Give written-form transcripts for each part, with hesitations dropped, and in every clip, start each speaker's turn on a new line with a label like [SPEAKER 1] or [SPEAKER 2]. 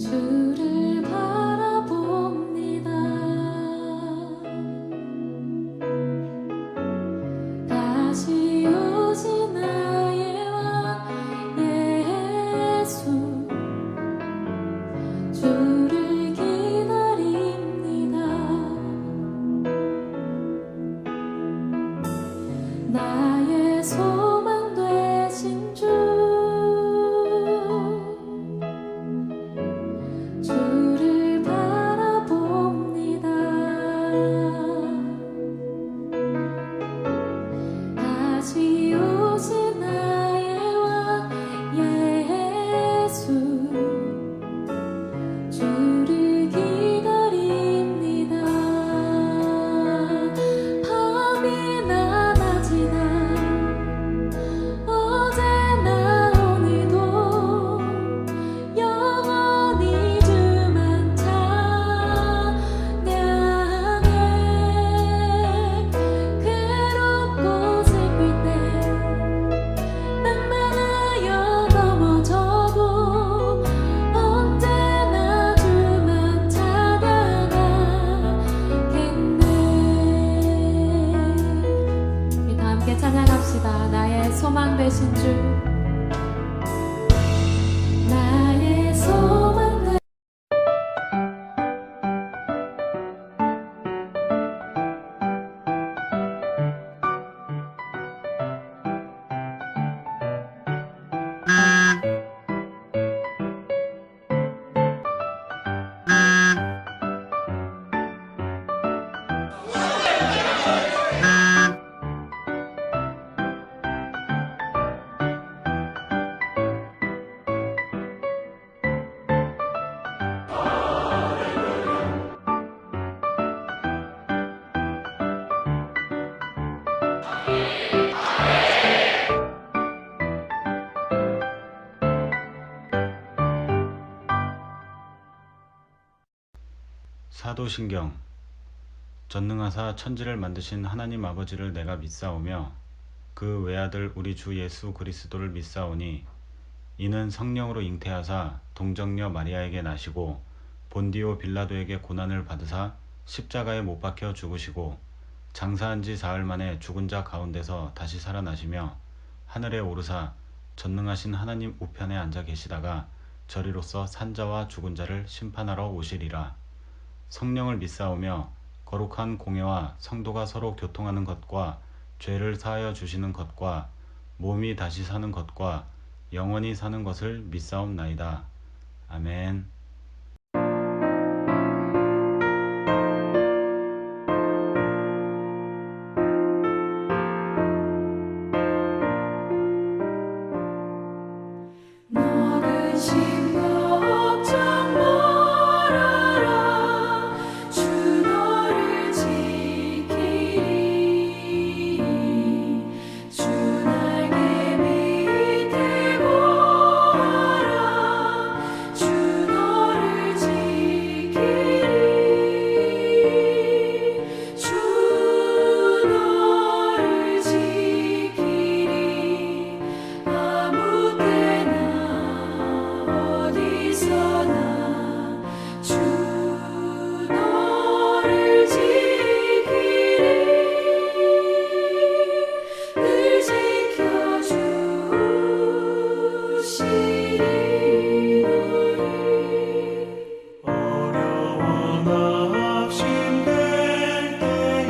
[SPEAKER 1] 주를 바라봅니다. 다시 오신 나의 왕 예수, 주를 기다립니다. 나의 소망 되신 주, 주를 바라봅니다. 다시 오신 나의 왕 예수, 주를 기다립니다. 밤이나 낮이나 어제나 오늘도 영원히 주만 찬양해. 괴롭고 슬플 때 낭만하여 넘어져도 언제나 주만 찬양하겠네. 우리 다 함께 찬양합시다. 나의 소망 되신 주, 나의 소망 되신
[SPEAKER 2] 사도신경. 전능하사 천지를 만드신 하나님 아버지를 내가 믿사오며 그 외아들 우리 주 예수 그리스도를 믿사오니 이는 성령으로 잉태하사 동정녀 마리아에게 나시고 본디오 빌라도에게 고난을 받으사 십자가에 못 박혀 죽으시고 장사한 지 사흘 만에 죽은 자 가운데서 다시 살아나시며 하늘에 오르사 전능하신 하나님 우편에 앉아 계시다가 저리로서 산자와 죽은 자를 심판하러 오시리라. 성령을 믿사오며 거룩한 공회와 성도가 서로 교통하는 것과 죄를 사하여 주시는 것과 몸이 다시 사는 것과 영원히 사는 것을 믿사옵나이다. 아멘.
[SPEAKER 1] 너는 심고 걱정 말아라. 주 너를 지키리. 주 날개 밑에 거하라. 주 너를 지키리. 주 너를 지키리. 아무 때나 어디서나 주 너를 지키리. 늘 지켜주시리 너를.
[SPEAKER 3] 어려워 낙심될 때에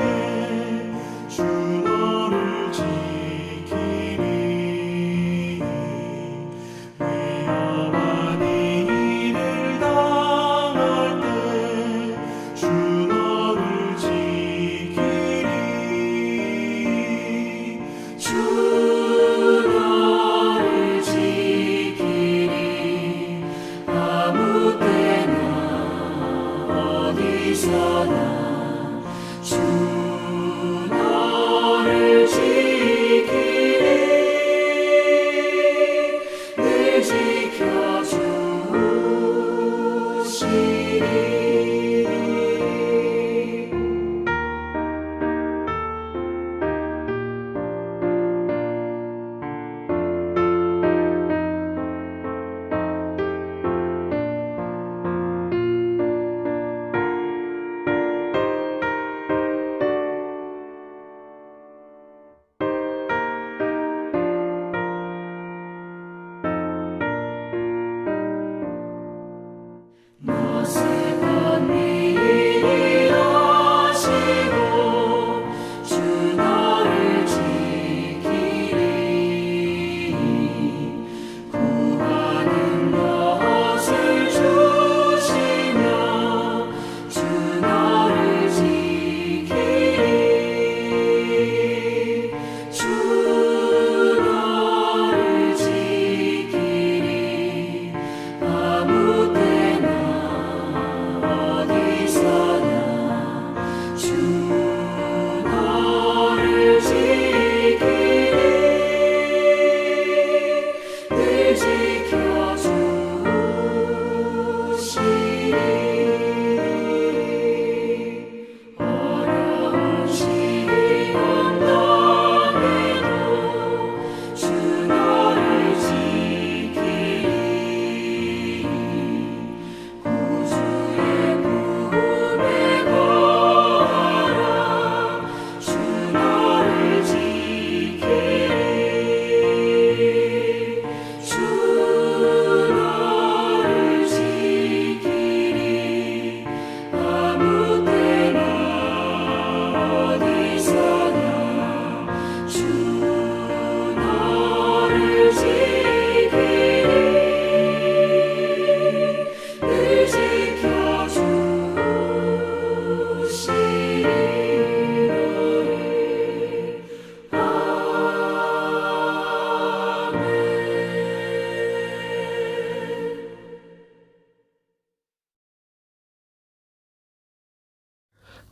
[SPEAKER 3] 주 너를 지키리. 위험한 일을 당할 때 주 너를 지키리. 주 너를 지키리. 아무 때나 어디서나 주 너를 지키리. 늘 지켜주시리.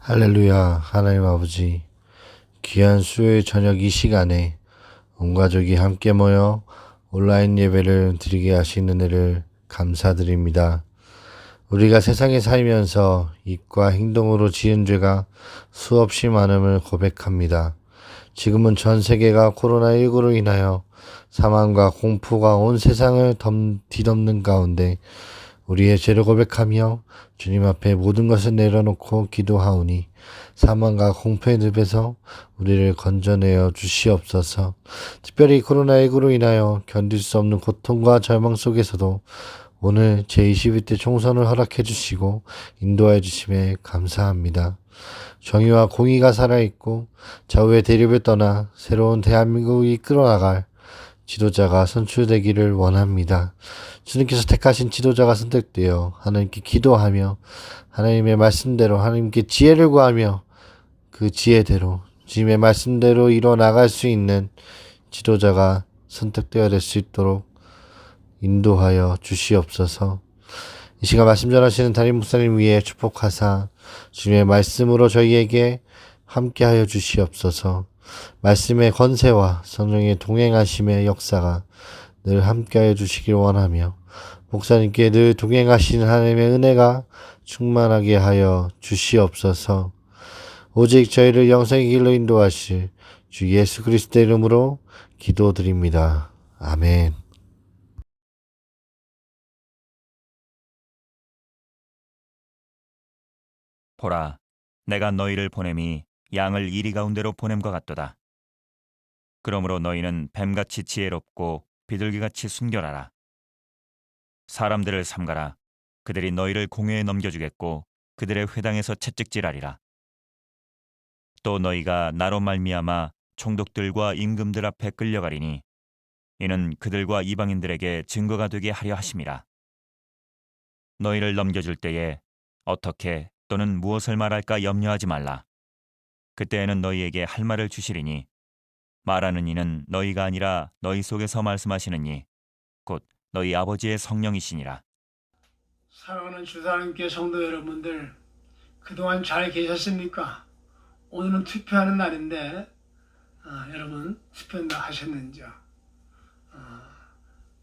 [SPEAKER 4] 할렐루야. 하나님 아버지, 귀한 수요일 저녁 이 시간에 온 가족이 함께 모여 온라인 예배를 드리게 하신 은혜를 감사드립니다. 우리가 세상에 살면서 입과 행동으로 지은 죄가 수없이 많음을 고백합니다. 지금은 전 세계가 코로나19로 인하여 사망과 공포가 온 세상을 뒤덮는 가운데 우리의 죄를 고백하며 주님 앞에 모든 것을 내려놓고 기도하오니 사망과 공포의 늪에서 우리를 건져내어 주시옵소서. 특별히 코로나19로 인하여 견딜 수 없는 고통과 절망 속에서도 오늘 제21대 총선을 허락해 주시고 인도하여 주심에 감사합니다. 정의와 공의가 살아있고 좌우의 대립을 떠나 새로운 대한민국이 이끌어나갈 지도자가 선출되기를 원합니다. 주님께서 택하신 지도자가 선택되어 하나님께 기도하며 하나님의 말씀대로 하나님께 지혜를 구하며 그 지혜대로 주님의 말씀대로 이뤄나갈 수 있는 지도자가 선택되어야 될 수 있도록 인도하여 주시옵소서. 이 시간 말씀 전하시는 담임 목사님 위에 축복하사 주님의 말씀으로 저희에게 함께하여 주시옵소서. 말씀의 권세와 성령의 동행하심의 역사가 늘 함께하여 주시길 원하며 목사님께 늘 동행하시는 하나님의 은혜가 충만하게 하여 주시옵소서. 오직 저희를 영생의 길로 인도하실 주 예수 그리스도의 이름으로 기도드립니다. 아멘.
[SPEAKER 5] 보라, 내가 너희를 보냄이 양을 이리 가운데로 보냄과 같도다. 그러므로 너희는 뱀같이 지혜롭고 비둘기같이 순결하라. 사람들을 삼가라. 그들이 너희를 공회에 넘겨주겠고 그들의 회당에서 채찍질하리라. 또 너희가 나로 말미암아 총독들과 임금들 앞에 끌려가리니 이는 그들과 이방인들에게 증거가 되게 하려 하심이라. 너희를 넘겨줄 때에 어떻게 또는 무엇을 말할까 염려하지 말라. 그때에는 너희에게 할 말을 주시리니 말하는 이는 너희가 아니라 너희 속에서 말씀하시는 이 곧 너희 아버지의 성령이시니라.
[SPEAKER 6] 사랑하는 주사님께 성도 여러분들, 그동안 잘 계셨습니까? 오늘은 투표하는 날인데 여러분 투표 다 하셨는지요?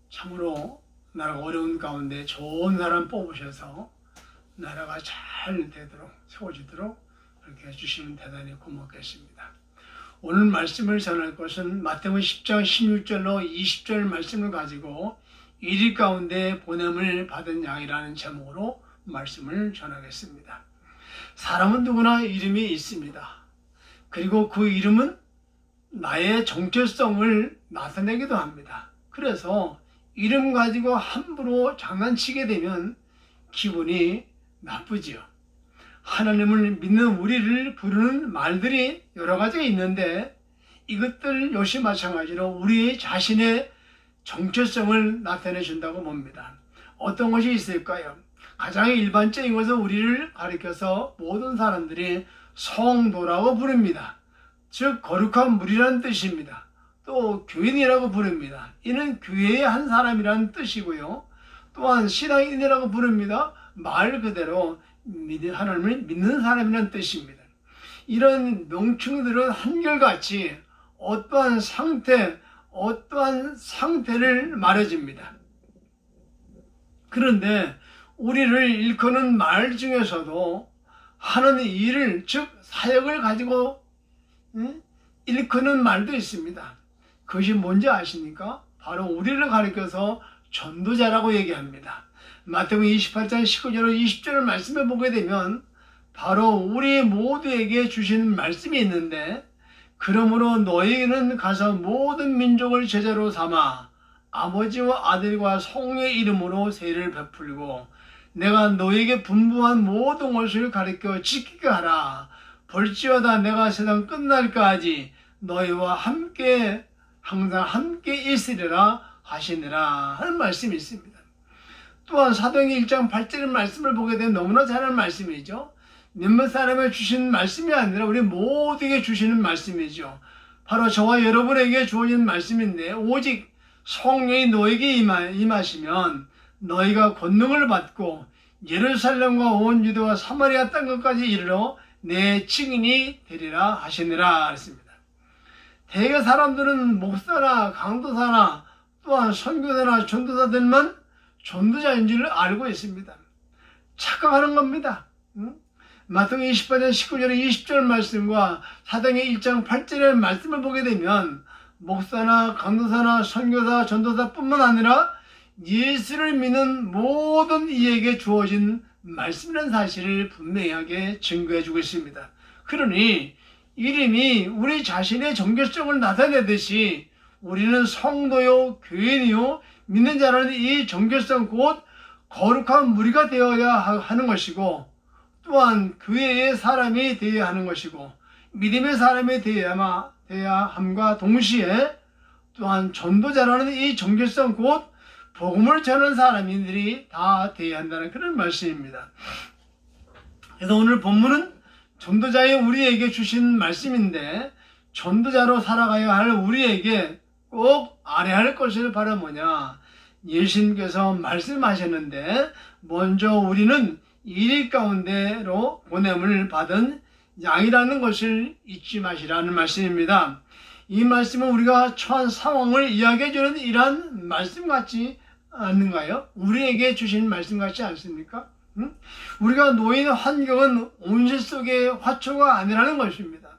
[SPEAKER 6] 참으로 나라가 어려운 가운데 좋은 사람 뽑으셔서 나라가 잘 되도록 세워지도록 그렇게 해주시면 대단히 고맙겠습니다. 오늘 말씀을 전할 것은 마태복음 10장 16절로 20절 말씀을 가지고 1일 가운데 보냄을 받은 양이라는 제목으로 말씀을 전하겠습니다. 사람은 누구나 이름이 있습니다. 그리고 그 이름은 나의 정체성을 나타내기도 합니다. 그래서 이름 가지고 함부로 장난치게 되면 기분이 나쁘지요. 하나님을 믿는 우리를 부르는 말들이 여러 가지가 있는데 이것들 역시 마찬가지로 우리 자신의 정체성을 나타내 준다고 봅니다. 어떤 것이 있을까요? 가장 일반적인 것은 우리를 가리켜서 모든 사람들이 성도라고 부릅니다. 즉 거룩한 무리라는 뜻입니다. 또 교인이라고 부릅니다. 이는 교회의 한 사람이라는 뜻이고요. 또한 신앙인이라고 부릅니다. 말 그대로 하나님을 믿는 사람이라는 뜻입니다. 이런 명칭들은 한결같이 어떠한 상태를 말해줍니다. 그런데 우리를 일컫는 말 중에서도 하는 일을, 즉 사역을 가지고 일컫는 말도 있습니다. 그것이 뭔지 아십니까? 바로 우리를 가리켜서 전도자라고 얘기합니다. 마태복음 28장 19절 20절을 말씀해 보게 되면 바로 우리 모두에게 주시는 말씀이 있는데, 그러므로 너희는 가서 모든 민족을 제자로 삼아 아버지와 아들과 성령의 이름으로 세례를 베풀고 내가 너희에게 분부한 모든 것을 가르쳐 지키게 하라. 볼지어다 내가 세상 끝날까지 너희와 함께 항상 함께 있으리라 하시니라 하는 말씀이 있습니다. 또한 사도행전 1장 8절 말씀을 보게 되면 너무나 잘 아는 말씀이죠. 몇몇 사람에게 주시는 말씀이 아니라 우리 모두에게 주시는 말씀이죠. 바로 저와 여러분에게 주어진 말씀인데, 오직 성령이 너에게 임하시면 너희가 권능을 받고 예루살렘과 온 유대와 사마리아 땅 끝까지 이르러 내 증인이 되리라 하시니라 했습니다. 대개 사람들은 목사나 강도사나 또한 선교사나 전도사들만 전도자인 줄 알고 있습니다. 착각하는 겁니다. 마태복음 28장 19절 20절 말씀과 사도행전 1장 8절의 말씀을 보게 되면 목사나 강도사나 선교사 전도사뿐만 아니라 예수를 믿는 모든 이에게 주어진 말씀이라는 사실을 분명하게 증거해 주고 있습니다. 그러니 이름이 우리 자신의 정결성을 나타내듯이 우리는 성도요 교인이요 믿는 자라는 이 정결성 곧 거룩한 무리가 되어야 하는 것이고 또한 교회의 사람이 되어야 하는 것이고 믿음의 사람이 되어야 함과 동시에 또한 전도자라는 이 정결성 곧 복음을 전하는 사람들이 다 되어야 한다는 그런 말씀입니다. 그래서 오늘 본문은 전도자의 우리에게 주신 말씀인데 전도자로 살아가야 할 우리에게 꼭 알아야 할 것이 바로 뭐냐? 예수님께서 말씀하셨는데 먼저 우리는 이리 가운데로 보냄을 받은 양이라는 것을 잊지 마시라는 말씀입니다. 이 말씀은 우리가 처한 상황을 이야기해 주는 이러한 말씀 같지 않는가요? 우리에게 주신 말씀 같지 않습니까? 우리가 놓인 환경은 온실 속의 화초가 아니라는 것입니다.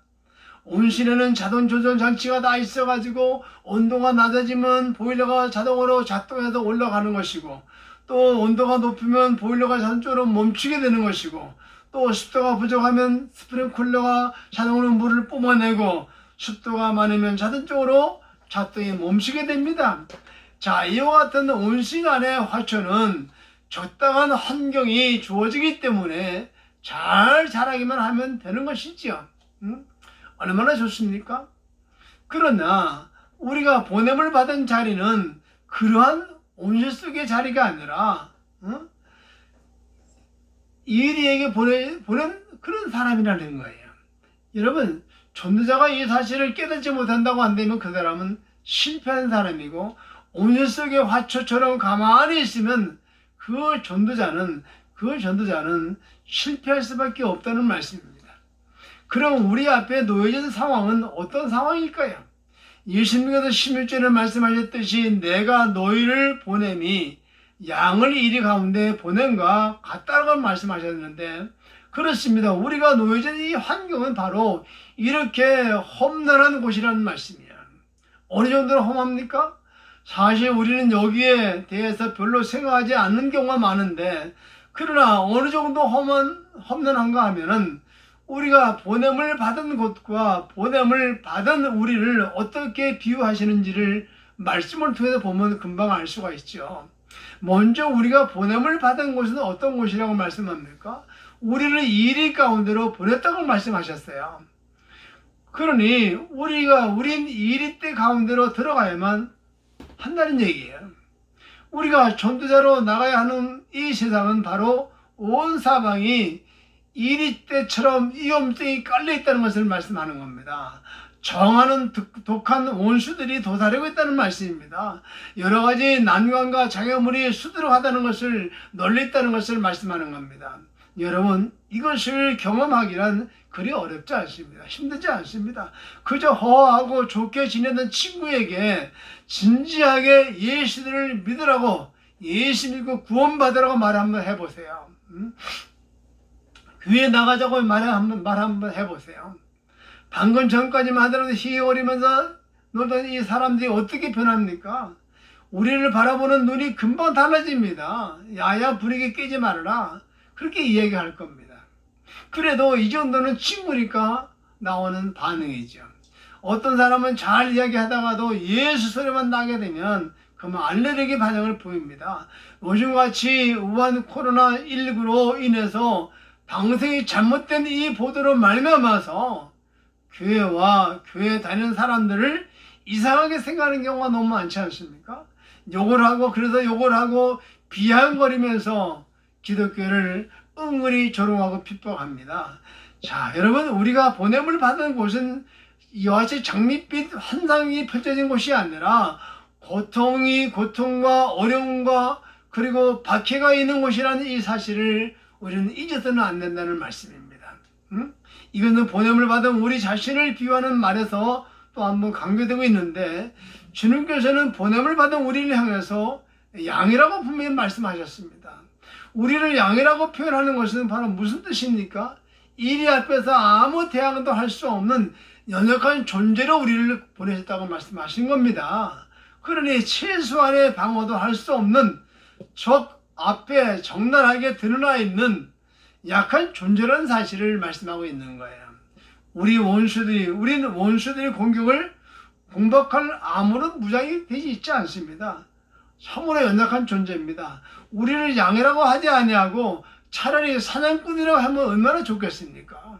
[SPEAKER 6] 온실에는 자동 조절 장치가 다 있어가지고 온도가 낮아지면 보일러가 자동으로 작동해서 올라가는 것이고 또 온도가 높으면 보일러가 자동적으로 멈추게 되는 것이고 또 습도가 부족하면 스프링클러가 자동으로 물을 뿜어내고 습도가 많으면 자동적으로 작동이 멈추게 됩니다. 자, 이와 같은 온실 안의 화초는 적당한 환경이 주어지기 때문에 잘 자라기만 하면 되는 것이지요. 얼마나 좋습니까? 그러나 우리가 보냄을 받은 자리는 그러한 온실 속의 자리가 아니라 이리에게 보낸 그런 사람이라는 거예요. 여러분, 전도자가 이 사실을 깨닫지 못한다고 한다면 그 사람은 실패한 사람이고 온실 속의 화초처럼 가만히 있으면 그 전도자는 실패할 수밖에 없다는 말씀입니다. 그럼 우리 앞에 놓여진 상황은 어떤 상황일까요? 예수님께서 16절에 말씀하셨듯이 내가 너희를 보냄이 양을 이리 가운데 보냄과 같다고 말씀하셨는데 그렇습니다. 우리가 놓여진 이 환경은 바로 이렇게 험난한 곳이라는 말씀이에요. 어느 정도로 험합니까? 사실 우리는 여기에 대해서 별로 생각하지 않는 경우가 많은데 그러나 어느 정도 험난한가 하면은 우리가 보냄을 받은 곳과 보냄을 받은 우리를 어떻게 비유하시는지를 말씀을 통해서 보면 금방 알 수가 있죠. 먼저 우리가 보냄을 받은 곳은 어떤 곳이라고 말씀합니까? 우리를 이리 가운데로 보냈다고 말씀하셨어요. 그러니 우린 이리 때 가운데로 들어가야만 한다는 얘기예요. 우리가 전도자로 나가야 하는 이 세상은 바로 온 사방이 이리 때처럼 위험성이 깔려 있다는 것을 말씀하는 겁니다. 정하는 독한 원수들이 도사리고 있다는 말씀입니다. 여러 가지 난관과 장애물이 수두룩하다는 것을 널리 있다는 것을 말씀하는 겁니다. 여러분, 이것을 경험하기란 그리 어렵지 않습니다. 힘들지 않습니다. 그저 허하고 좋게 지내던 친구에게 진지하게 예수를 믿으라고 예수 믿고 구원받으라고 말 한번 해보세요. 교회 나가자고 말 한번 해보세요. 방금 전까지만 하더라도 희어리면서 놀던 이 사람들이 어떻게 변합니까? 우리를 바라보는 눈이 금방 달라집니다. 야야 분위기 깨지 말아라. 그렇게 이야기할 겁니다. 그래도 이 정도는 친구니까 나오는 반응이죠. 어떤 사람은 잘 이야기하다가도 예수 소리만 나게 되면 그러면 알레르기 반응을 보입니다. 요즘같이 우한 코로나19로 인해서 방송이 잘못된 이 보도로 말미암아서 교회와 교회 다니는 사람들을 이상하게 생각하는 경우가 너무 많지 않습니까? 욕을 하고 비아냥거리면서 기독교를 은근히 조롱하고 핍박합니다. 자, 여러분, 우리가 보냄을 받은 곳은 이와 같이 장밋빛 환상이 펼쳐진 곳이 아니라 고통과 어려움과 그리고 박해가 있는 곳이라는 이 사실을 우리는 잊어서는 안 된다는 말씀입니다. 이것은 보냄을 받은 우리 자신을 비유하는 말에서 또 한번 강조되고 있는데, 주님께서는 보냄을 받은 우리를 향해서 양이라고 분명히 말씀하셨습니다. 우리를 양이라고 표현하는 것은 바로 무슨 뜻입니까? 이리 앞에서 아무 대항도 할 수 없는 연약한 존재로 우리를 보내셨다고 말씀하신 겁니다. 그러니 최소한의 방어도 할 수 없는 적 앞에 적나라하게 드러나 있는 약한 존재라는 사실을 말씀하고 있는 거예요. 우리는 원수들이 공격을 공격할 아무런 무장이 되지 있지 않습니다. 참으로 연약한 존재입니다. 우리를 양이라고 하지 아니하고 차라리 사냥꾼이라고 하면 얼마나 좋겠습니까?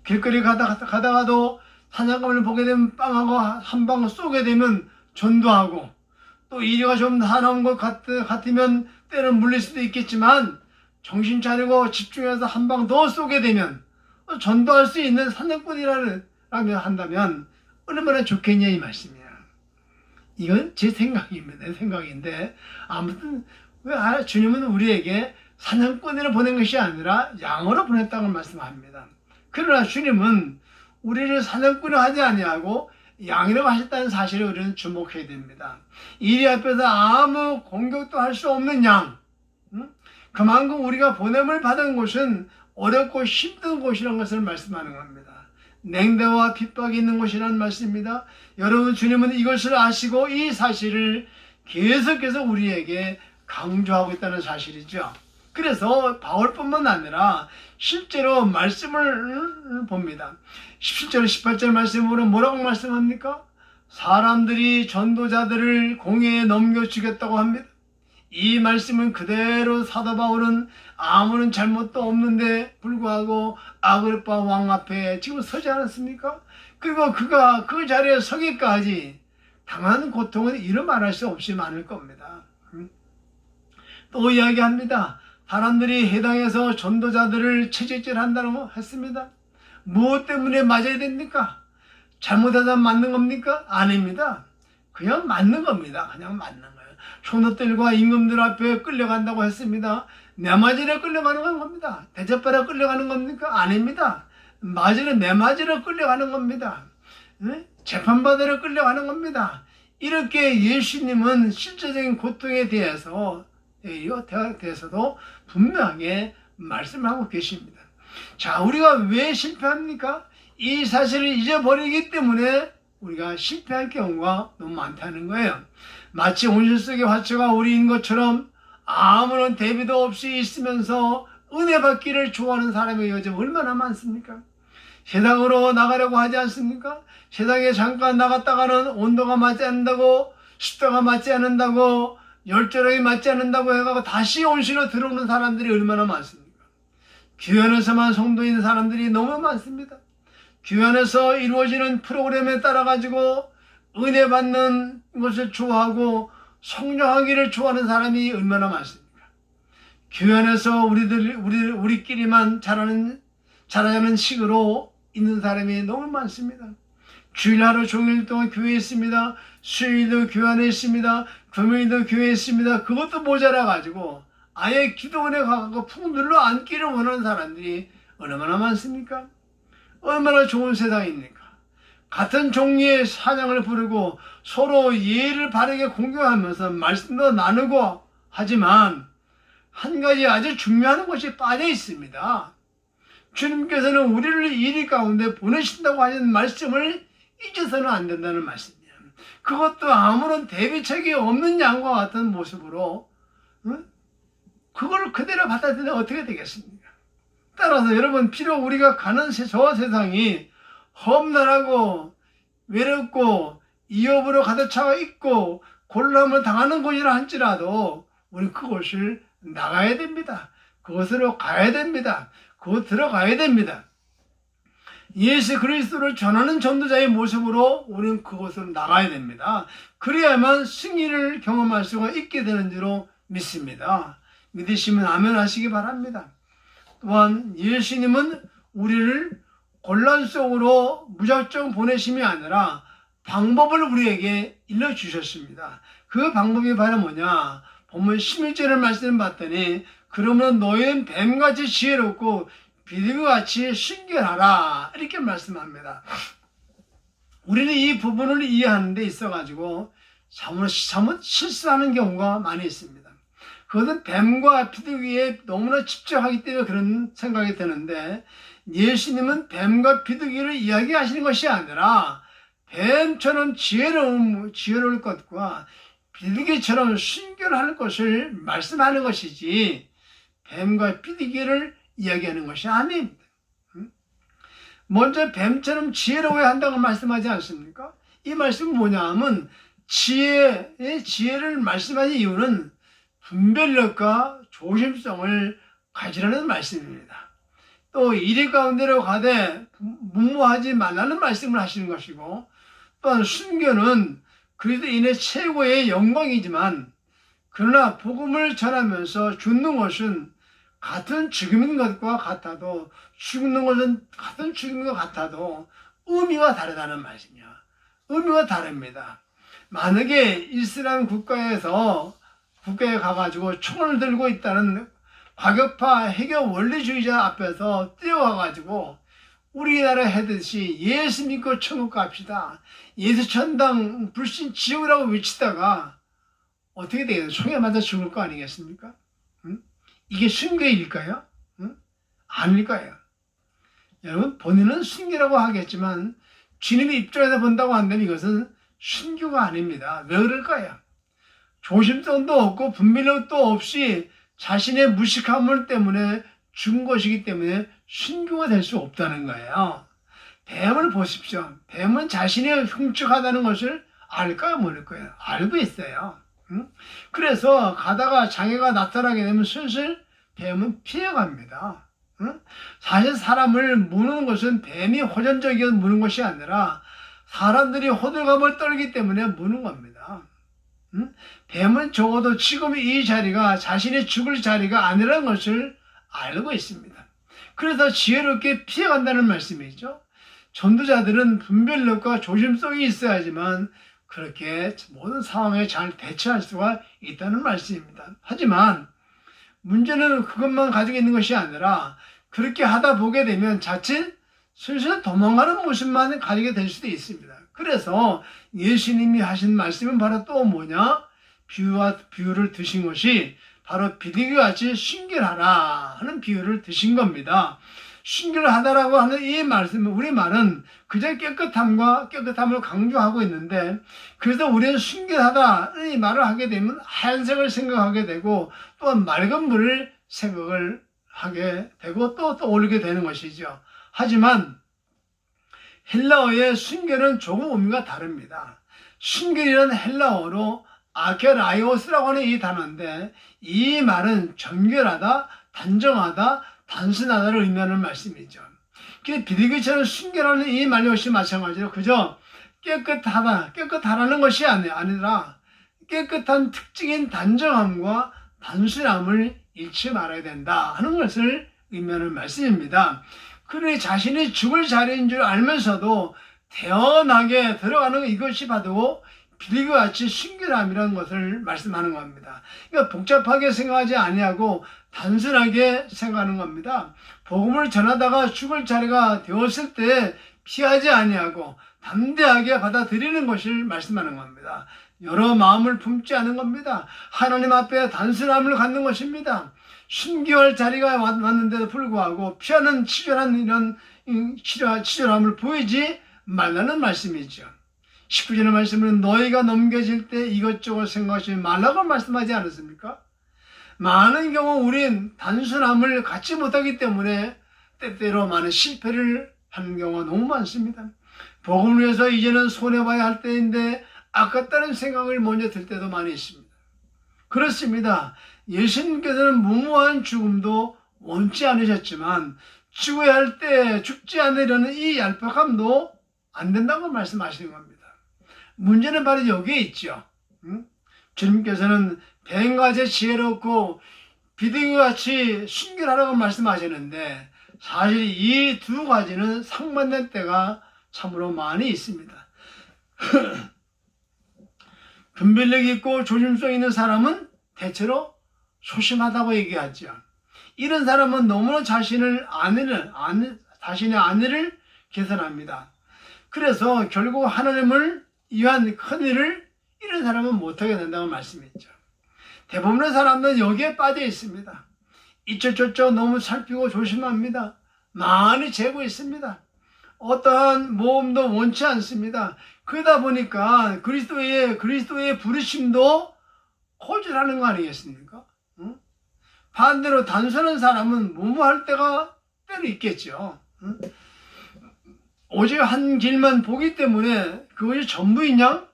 [SPEAKER 6] 길거리 가다가도 사냥감을 보게 되면 빵하고 한 방 쏘게 되면 전도하고, 또 이리가 좀 사나운 것 같으면 때는 물릴 수도 있겠지만 정신 차리고 집중해서 한 방 더 쏘게 되면 전도할 수 있는 사냥꾼이라면 한다면 얼마나 좋겠냐 이 말씀이야. 이건 제 생각입니다. 내 생각인데, 아무튼 주님은 우리에게 사냥꾼으로 보낸 것이 아니라 양으로 보냈다고 말씀합니다. 그러나 주님은 우리를 사냥꾼으로 하지 아니하고 양이라고 하셨다는 사실을 우리는 주목해야 됩니다. 이리 앞에서 아무 공격도 할 수 없는 양, 그만큼 우리가 보냄을 받은 곳은 어렵고 힘든 곳이라는 것을 말씀하는 겁니다. 냉대와 핍박이 있는 곳이라는 말씀입니다. 여러분, 주님은 이것을 아시고 이 사실을 계속해서 우리에게 강조하고 있다는 사실이죠. 그래서 바울뿐만 아니라 실제로 말씀을 봅니다. 17절 18절 말씀으로 뭐라고 말씀합니까? 사람들이 전도자들을 공회에 넘겨주겠다고 합니다. 이 말씀은 그대로 사도 바울은 아무런 잘못도 없는데 불구하고 아그리파 왕 앞에 지금 서지 않았습니까? 그리고 그가 그 자리에 서기까지 당하는 고통은 이루 말할 수 없이 많을 겁니다. 또 이야기합니다. 사람들이 해당해서 전도자들을 채찍질한다고 했습니다. 무엇 때문에 맞아야 됩니까? 잘못하다 맞는 겁니까? 아닙니다. 그냥 맞는 겁니다. 그냥 맞는 거예요. 총독들과 임금들 앞에 끌려간다고 했습니다. 내 맞으려 끌려가는 겁니다. 대접받아 끌려가는 겁니까? 아닙니다. 내 맞으려 끌려가는 겁니다. 재판받으러 끌려가는 겁니다. 이렇게 예수님은 실제적인 고통에 대해서도 분명하게 말씀하고 계십니다. 자, 우리가 왜 실패합니까? 이 사실을 잊어버리기 때문에 우리가 실패할 경우가 너무 많다는 거예요. 마치 온실 속의 화초가 우리인 것처럼 아무런 대비도 없이 있으면서 은혜 받기를 좋아하는 사람이 요즘 얼마나 많습니까? 세상으로 나가려고 하지 않습니까? 세상에 잠깐 나갔다가는 온도가 맞지 않는다고, 습도가 맞지 않는다고, 열조력이 맞지 않는다고 해가지고 다시 온실로 들어오는 사람들이 얼마나 많습니까? 교회 안에서만 성도인 사람들이 너무 많습니다. 교회 안에서 이루어지는 프로그램에 따라 가지고 은혜 받는 것을 좋아하고 성장하기를 좋아하는 사람이 얼마나 많습니까? 교회 안에서 우리끼리만 자라자는 식으로 있는 사람이 너무 많습니다. 주일 하루 종일 동안 교회에 있습니다. 수요일도 교회 안에 있습니다. 금요일도 교회에 있습니다. 그것도 모자라 가지고 아예 기도원에 가서 푹 눌러 앉기를 원하는 사람들이 얼마나 많습니까? 얼마나 좋은 세상입니까? 같은 종류의 찬양을 부르고 서로 예의를 바르게 공경하면서 말씀도 나누고 하지만 한 가지 아주 중요한 것이 빠져 있습니다. 주님께서는 우리를 이리 가운데 보내신다고 하는 말씀을 잊어서는 안 된다는 말씀이에요. 그것도 아무런 대비책이 없는 양과 같은 모습으로 그걸 그대로 받아들이면 어떻게 되겠습니까? 따라서 여러분, 비록 우리가 가는 저 세상이 험난하고 외롭고 이업으로 가득 차 있고 곤란을 당하는 곳이라 할지라도 우리 그곳을 나가야 됩니다. 그곳으로 가야 됩니다. 그곳 들어가야 됩니다. 예수 그리스도를 전하는 전도자의 모습으로 우리는 그곳으로 나가야 됩니다. 그래야만 승리를 경험할 수가 있게 되는 줄로 믿습니다. 믿으시면 아멘 하시기 바랍니다. 또한 예수님은 우리를 곤란 속으로 무작정 보내심이 아니라 방법을 우리에게 일러주셨습니다. 그 방법이 바로 뭐냐? 본문 16절을 말씀을 봤더니 그러면 너희는 뱀같이 지혜롭고 비둘기와 같이 순결하라 이렇게 말씀합니다. 우리는 이 부분을 이해하는 데 있어가지고 잘못 실수하는 경우가 많이 있습니다. 그것은 뱀과 비둘기에 너무나 집착하기 때문에 그런 생각이 드는데, 예수님은 뱀과 비둘기를 이야기하시는 것이 아니라 뱀처럼 지혜로울 것과 비둘기처럼 순결할 것을 말씀하는 것이지 뱀과 비둘기를 이야기하는 것이 아닙니다. 먼저 뱀처럼 지혜로워야 한다고 말씀하지 않습니까? 이 말씀은 뭐냐 하면 지혜를 말씀하는 이유는 분별력과 조심성을 가지라는 말씀입니다. 또 이리 가운데로 가되 무모하지 말라는 말씀을 하시는 것이고, 또한 순교는 그리스도인의 최고의 영광이지만, 그러나 복음을 전하면서 죽는 것은 같은 죽음인 것과 같아도, 죽는 것은 같은 죽음인 것 같아도 의미가 다르다는 말씀이야. 의미가 다릅니다. 만약에 이스라엘 국가에 가가지고 총을 들고 있다는 과격파 해결 원리주의자 앞에서 뛰어와가지고 우리나라 하듯이 예수 믿고 천국 갑시다, 예수 천당 불신 지옥이라고 외치다가 어떻게 되겠어요? 총에 맞아 죽을 거 아니겠습니까? 이게 순교일까요? 아닐까요? 여러분, 본인은 순교라고 하겠지만 주님의 입장에서 본다고 한다면 이것은 순교가 아닙니다. 왜 그럴까요? 조심성도 없고 분별력도 없이 자신의 무식함을 때문에 죽은 것이기 때문에 순교가 될 수 없다는 거예요. 뱀을 보십시오. 뱀은 자신이 흉측하다는 것을 알까요, 모를까요? 알고 있어요. 그래서 가다가 장애가 나타나게 되면 슬슬 뱀은 피해갑니다. 사실 사람을 무는 것은 뱀이 호전적이어서 무는 것이 아니라 사람들이 호들갑을 떨기 때문에 무는 겁니다. 뱀은 적어도 지금 이 자리가 자신이 죽을 자리가 아니라는 것을 알고 있습니다. 그래서 지혜롭게 피해간다는 말씀이죠. 전도자들은 분별력과 조심성이 있어야지만 그렇게 모든 상황에 잘 대처할 수가 있다는 말씀입니다. 하지만 문제는 그것만 가지고 있는 것이 아니라 그렇게 하다 보게 되면 자칫 슬슬 도망가는 모습만 가지게 될 수도 있습니다. 그래서 예수님이 하신 말씀은 바로 또 뭐냐? 비유를 드신 것이 바로 비둘기같이 순결하라 하는 비유를 드신 겁니다. 순결하다라고 하는 이 말씀은, 우리 말은 그저 깨끗함을 강조하고 있는데, 그래서 우리는 순결하다 이 말을 하게 되면 하얀색을 생각하게 되고 또한 맑은 물을 생각을 하게 되고 또 떠올리게 되는 것이죠. 하지만 헬라어의 순결은 조금 의미가 다릅니다. 순결이라는 헬라어로 아케라이오스라고 하는 이 단어인데, 이 말은 정결하다, 단정하다, 단순하다를 의미하는 말씀이죠. 비둘기처럼 순결하는 이 말 역시 마찬가지로 그저 깨끗하다는 것이 아니라 깨끗한 특징인 단정함과 단순함을 잃지 말아야 된다 하는 것을 의미하는 말씀입니다. 그러니 자신이 죽을 자리인 줄 알면서도 태연하게 들어가는 이것이 바로 비둘기같이 순결함이라는 것을 말씀하는 겁니다. 그러니까 복잡하게 생각하지 아니하고 단순하게 생각하는 겁니다. 복음을 전하다가 죽을 자리가 되었을 때 피하지 아니하고 담대하게 받아들이는 것을 말씀하는 겁니다. 여러 마음을 품지 않은 겁니다. 하나님 앞에 단순함을 갖는 것입니다. 순교할 자리가 왔는데도 불구하고 피하는 치졸한 이런 치졸함을 보이지 말라는 말씀이죠. 19절의 말씀은 너희가 넘겨질 때 이것저것 생각하지 말라고 말씀하지 않았습니까? 많은 경우 우린 단순함을 갖지 못하기 때문에 때때로 많은 실패를 하는 경우가 너무 많습니다. 복음을 위해서 이제는 손해봐야 할 때인데 아깝다는 생각을 먼저 들 때도 많이 있습니다. 그렇습니다. 예수님께서는 무모한 죽음도 원치 않으셨지만 죽어야 할 때 죽지 않으려는 이 얄팍함도 안 된다고 말씀하시는 겁니다. 문제는 바로 여기에 있죠. 주님께서는 뱀같이 지혜롭고 비둘기같이 순결하라고 말씀하시는데 사실 이 두 가지는 상반된 때가 참으로 많이 있습니다. 분별력 있고 조심성 있는 사람은 대체로 소심하다고 얘기하죠. 이런 사람은 너무나 자신의 아내를 개선합니다. 그래서 결국 하나님을 위한 큰 일을 이런 사람은 못하게 된다고 말씀했죠. 대부분의 사람들은 여기에 빠져 있습니다. 이쪽저쪽 너무 살피고 조심합니다. 많이 재고 있습니다. 어떠한 모험도 원치 않습니다. 그러다 보니까 그리스도의 부르심도 거절하는 거 아니겠습니까? 응? 반대로 단순한 사람은 무모할 때가 때로 있겠죠. 응? 오직 한 길만 보기 때문에 그것이 전부인 양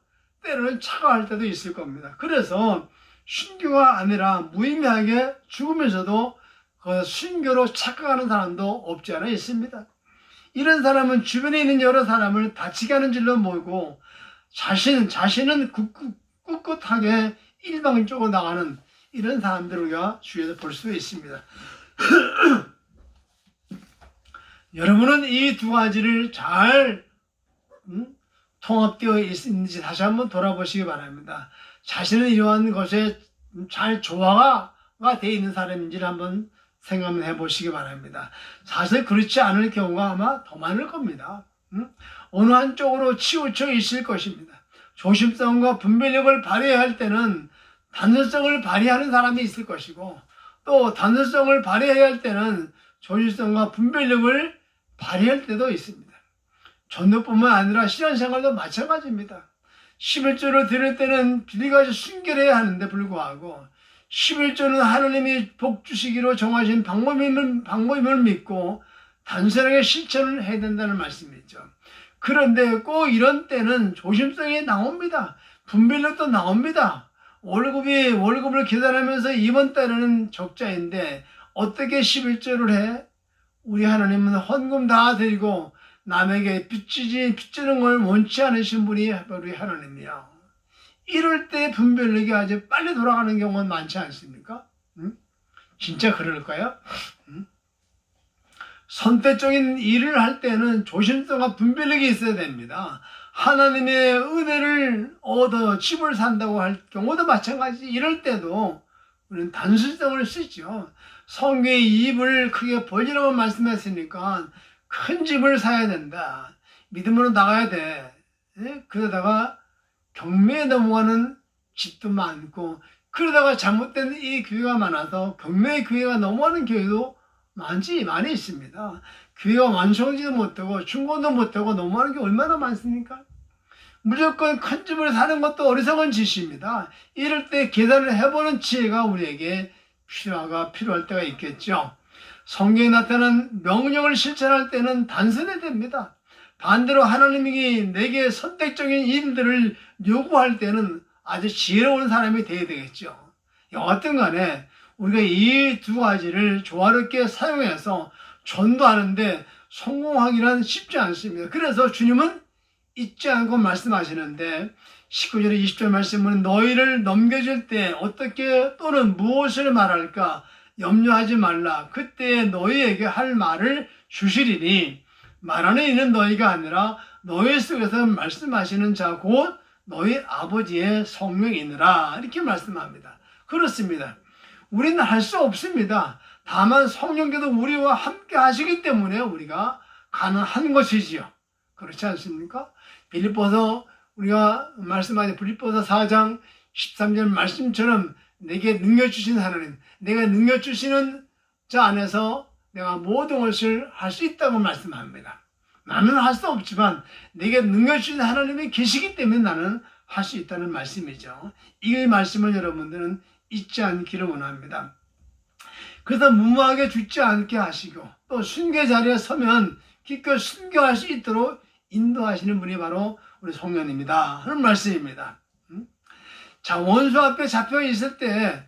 [SPEAKER 6] 때로는 차가할 때도 있을 겁니다. 그래서 순교가 아니라 무의미하게 죽으면서도 그 순교로 착각하는 사람도 없지 않아 있습니다. 이런 사람은 주변에 있는 여러 사람을 다치게 하는 줄로 모이고 자신은 꿋꿋하게 일방적으로 나가는 이런 사람들을 우리가 주위에서 볼 수 있습니다. 여러분은 이 두 가지를 잘 통합되어 있는지 다시 한번 돌아보시기 바랍니다. 자신은 이러한 것에 잘 조화가 되어 있는 사람인지를 한번 생각해 보시기 바랍니다. 사실 그렇지 않을 경우가 아마 더 많을 겁니다. 어느 한쪽으로 치우쳐 있을 것입니다. 조심성과 분별력을 발휘해야 할 때는 단순성을 발휘하는 사람이 있을 것이고, 또 단순성을 발휘해야 할 때는 조심성과 분별력을 발휘할 때도 있습니다. 전도뿐만 아니라 신앙생활도 마찬가지입니다. 11조를 드릴 때는 비리같이 순결해야 하는데 불구하고 11조는 하나님이 복 주시기로 정하신 방법임을 믿고 단순하게 실천을 해야 된다는 말씀이죠. 그런데 꼭 이런 때는 조심성이 나옵니다. 분별력도 나옵니다. 월급을 계산하면서 이번 달에는 적자인데 어떻게 11조를 해? 우리 하나님은 헌금 다 드리고 남에게 빚지는 걸 원치 않으신 분이 우리 하나님이야. 이럴 때 분별력이 아주 빨리 돌아가는 경우는 많지 않습니까? 진짜 그럴까요? 선택적인 일을 할 때는 조심성과 분별력이 있어야 됩니다. 하나님의 은혜를 얻어 집을 산다고 할 경우도 마찬가지. 이럴 때도 우리는 단순성을 쓰죠. 성경의 입을 크게 벌리라고 말씀했으니까 큰 집을 사야 된다. 믿음으로 나가야 돼. 그러다가 경매에 넘어가는 집도 많고, 그러다가 잘못된 이 교회가 많아서 경매의 교회가 넘어가는 교회도 많이 있습니다. 교회가 완성하지도 못하고 중건도 못하고 넘어가는 게 얼마나 많습니까? 무조건 큰 집을 사는 것도 어리석은 짓입니다. 이럴 때 계산을 해보는 지혜가 우리에게 필요할 때가 있겠죠. 성경에 나타난 명령을 실천할 때는 단순해야 됩니다. 반대로 하나님이 내게 선택적인 일들을 요구할 때는 아주 지혜로운 사람이 되어야 되겠죠. 여하튼 간에 우리가 이 두 가지를 조화롭게 사용해서 전도하는데 성공하기란 쉽지 않습니다. 그래서 주님은 잊지 않고 말씀하시는데 19절에 20절 말씀은 너희를 넘겨줄 때 어떻게 또는 무엇을 말할까 염려하지 말라. 그때 너희에게 할 말을 주시리니 말하는 이는 너희가 아니라 너희 속에서 말씀하시는 자 곧 너희 아버지의 성령이니라. 이렇게 말씀합니다. 그렇습니다. 우리는 할 수 없습니다. 다만 성령께서 우리와 함께 하시기 때문에 우리가 가능한 것이지요. 그렇지 않습니까? 빌립보서 우리가 말씀하신 빌립보서 4장 13절 말씀처럼 내게 능력주신 하나님, 내가 능력주시는 자 안에서 내가 모든 것을 할 수 있다고 말씀합니다. 나는 할 수 없지만 내게 능력주신 하나님이 계시기 때문에 나는 할 수 있다는 말씀이죠. 이 말씀을 여러분들은 잊지 않기를 원합니다. 그래서 무모하게 죽지 않게 하시고 또 순교 자리에 서면 기껏 순교할 수 있도록 인도하시는 분이 바로 우리 성령입니다 하는 말씀입니다. 자, 원수 앞에 잡혀 있을 때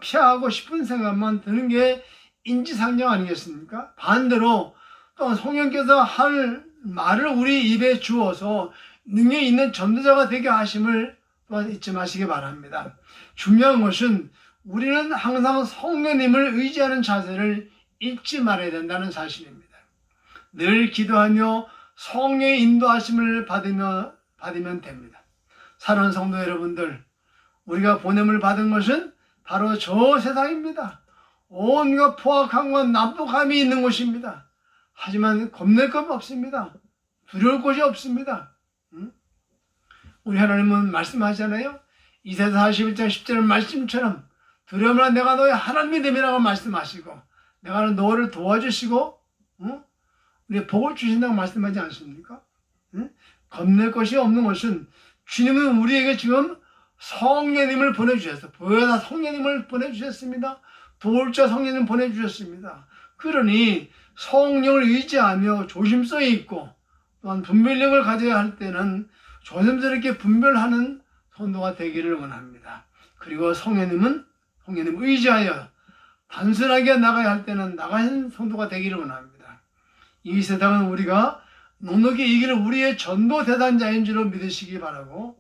[SPEAKER 6] 피하고 싶은 생각만 드는 게 인지상정 아니겠습니까? 반대로 또 성령께서 할 말을 우리 입에 주어서 능력 있는 전도자가 되게 하심을 또한 잊지 마시기 바랍니다. 중요한 것은 우리는 항상 성령님을 의지하는 자세를 잊지 말아야 된다는 사실입니다. 늘 기도하며 성령의 인도하심을 받으면 됩니다. 사랑하는 성도 여러분들, 우리가 보냄을 받은 것은 바로 저 세상입니다. 온갖 포악함과 난폭함이 있는 곳입니다. 하지만 겁낼 것 없습니다. 두려울 것이 없습니다. 우리 하나님은 말씀하잖아요. 이사야 41장 10절 말씀처럼 두려움이라 내가 너의 하나님이 됨이라고 말씀하시고 내가 너를 도와주시고 우리 복을 주신다고 말씀하지 않습니까? 겁낼 것이 없는 것은 주님은 우리에게 지금 성령님을 보내주셨어요. 보혜사 성령님을 보내주셨습니다. 도울자 성령님 보내주셨습니다. 그러니 성령을 의지하며 조심성이 있고 또한 분별력을 가져야 할 때는 조심스럽게 분별하는 성도가 되기를 원합니다. 그리고 성령님 의지하여 단순하게 나가야 할 때는 나가는 성도가 되기를 원합니다. 이 세상은 우리가 넉넉히 이기는 우리의 전도 대단자인 줄로 믿으시기 바라고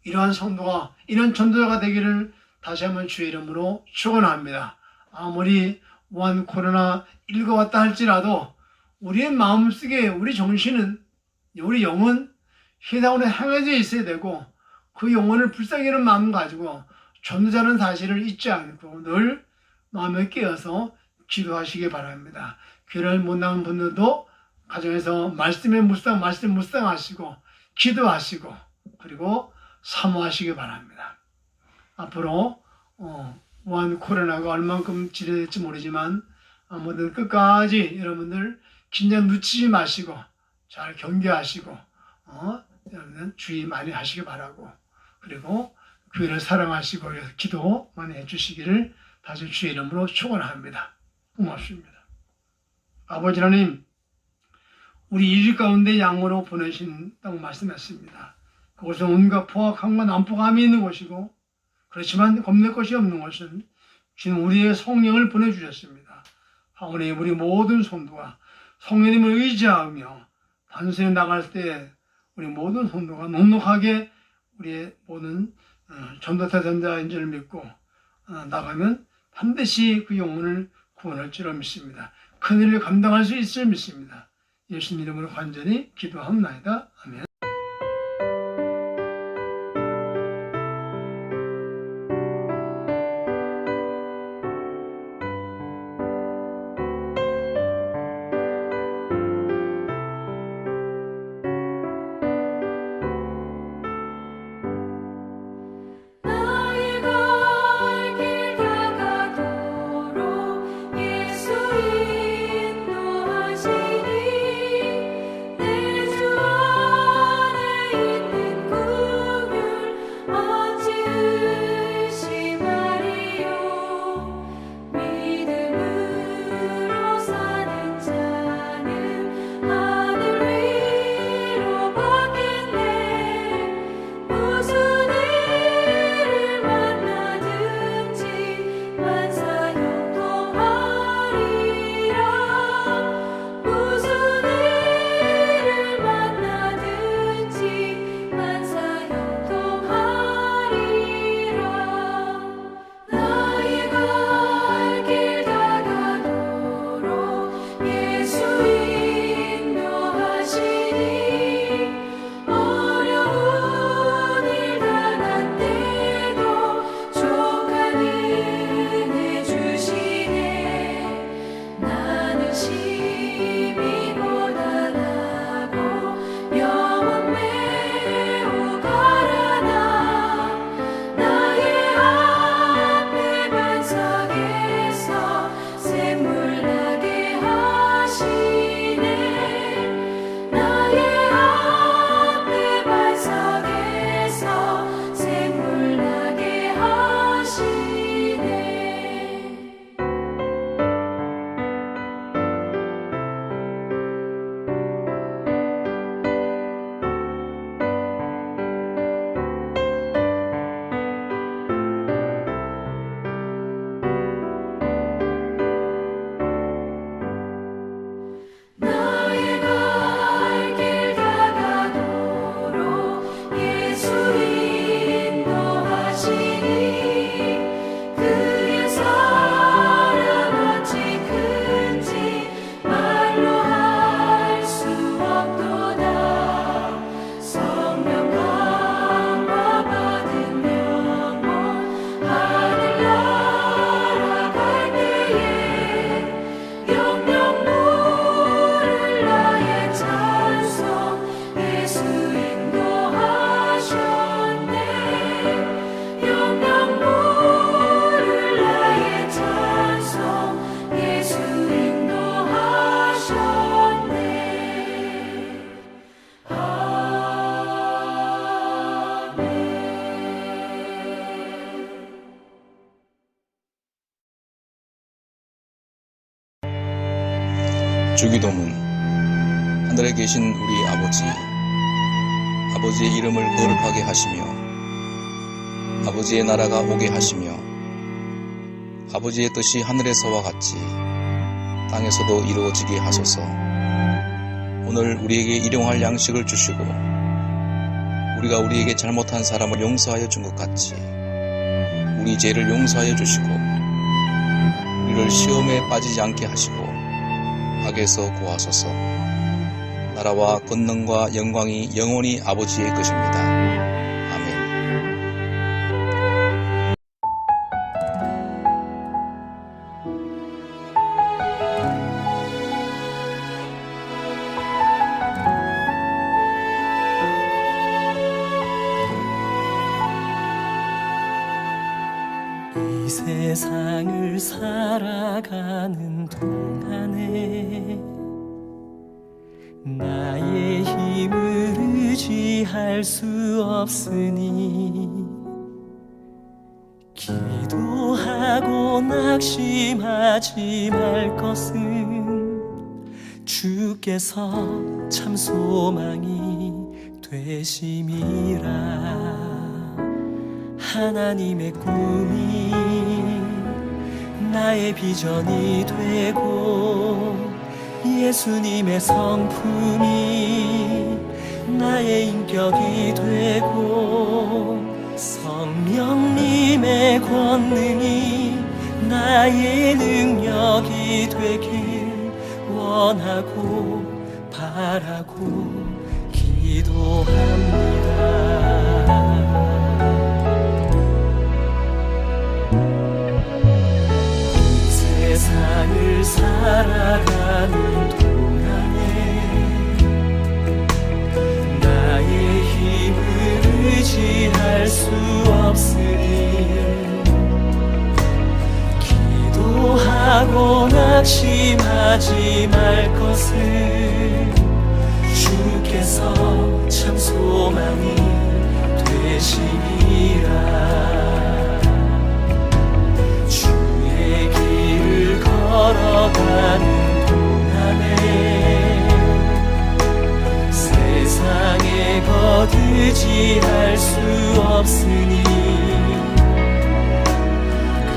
[SPEAKER 6] 이러한 성도가 이런 전도자가 되기를 다시 한번 주의 이름으로 축원합니다. 아무리 우한 코로나 일어왔다 할지라도 우리의 마음속에 우리 정신은 우리 영은 희다운에 향해져 있어야 되고 그 영혼을 불쌍히 여기는 마음 가지고 전도자는 사실을 잊지 않고 늘 마음에 깨어서 기도하시기 바랍니다. 교회를 못 나온 분들도 가정에서 말씀 묵상하시고 기도하시고 그리고 사모하시기 바랍니다. 앞으로 우한 코로나가 얼만큼 지속될지 모르지만 모든 끝까지 여러분들 긴장 늦추지 마시고 잘 경계하시고 여러분들 주의 많이 하시기 바라고 그리고 교회를 사랑하시고 기도 많이 해주시기를 다시 주의 이름으로 축원합니다. 고맙습니다. 아버지 하나님, 우리 이리 가운데 양으로 보내신다고 말씀했습니다. 그것은 온갖 포악함과 난폭함이 있는 곳이고 그렇지만 겁낼 것이 없는 것은 주님 우리의 성령을 보내주셨습니다. 하오니 우리 모든 성도가 성령님을 의지하며 단순히 나갈 때 우리 모든 성도가 넉넉하게 우리의 모든 전도 대전자인 줄 믿고 나가면 반드시 그 영혼을 구원할 줄 믿습니다. 큰일을 감당할 수 있을 믿습니다. 예수님 이름으로 간절히 기도합나이다. 아멘.
[SPEAKER 1] 나의 갈 길 다가도록 예수 인도하시니 내 주
[SPEAKER 7] 주기도문. 하늘에 계신 우리 아버지, 아버지의 이름을 거룩하게 하시며 아버지의 나라가 오게 하시며 아버지의 뜻이 하늘에서와 같이 땅에서도 이루어지게 하소서. 오늘 우리에게 일용할 양식을 주시고 우리가 우리에게 잘못한 사람을 용서하여 준 것 같이 우리 죄를 용서하여 주시고 우리를 시험에 빠지지 않게 하시고 악에서 구하소서. 나라와 권능과 영광이 영원히 아버지의 것입니다. 아멘.
[SPEAKER 3] 이 세상을 살아가는 동안에 나의 힘을 의지할 수 없으니 기도하고 낙심하지 말 것은 주께서 참 소망이 되심이라. 하나님의 꿈이 나의 비전이 되고 예수님의 성품이 나의 인격이 되고 성령님의 권능이 나의 능력이 되길 원하고 바라고 기도합니다. 세상을 살아가는 동안에 나의 힘을 의지할 수 없으니 기도하고 낙심하지 말 것을 주께서 참 소망이 되심이라. 걸어가는 동안에 세상에 거두지할 수 없으니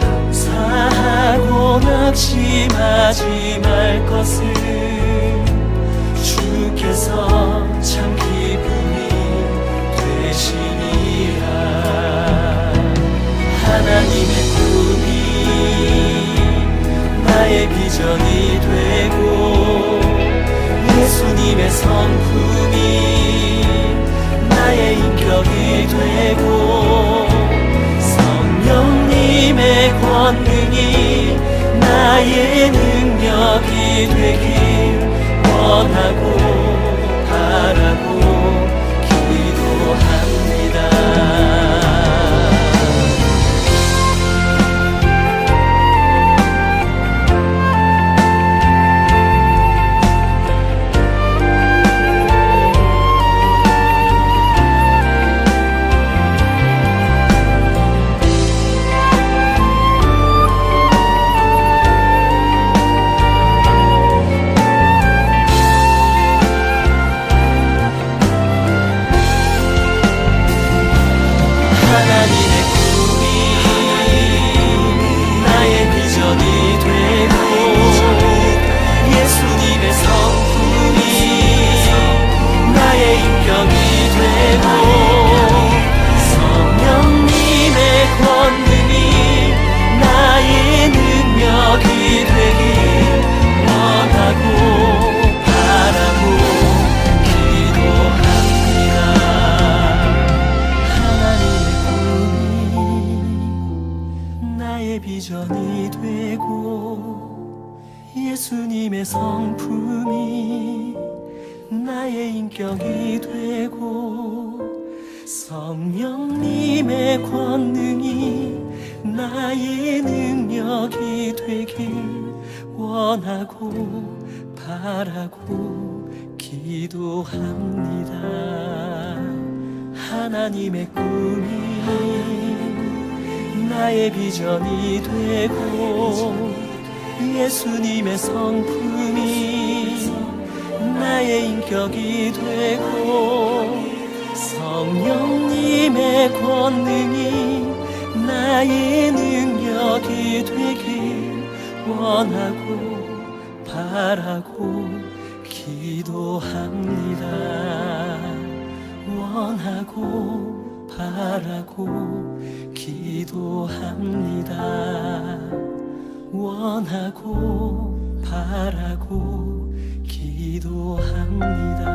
[SPEAKER 3] 감사하고 낙심하지 말 것을 주께서 참 기쁨이 되시니라. 하나님의 꿈이 나의 비전이 되고 예수님의 성품이 나의 인격이 되고 성령님의 권능이 나의 능력이 되길 원하고 바라고 기도합니다. 비전이 되고 예수님의 성품이 나의 인격이 되고 성령님의 권능이 나의 능력이 되길 원하고 바라고 기도합니다. 하나님의 꿈이 나의 비전이 되고 예수님의 성품이 나의 인격이 되고 성령님의 권능이 나의 능력이 되길 원하고 바라고 기도합니다. 원하고 바라고 기도합니다. 원하고 바라고 기도합니다.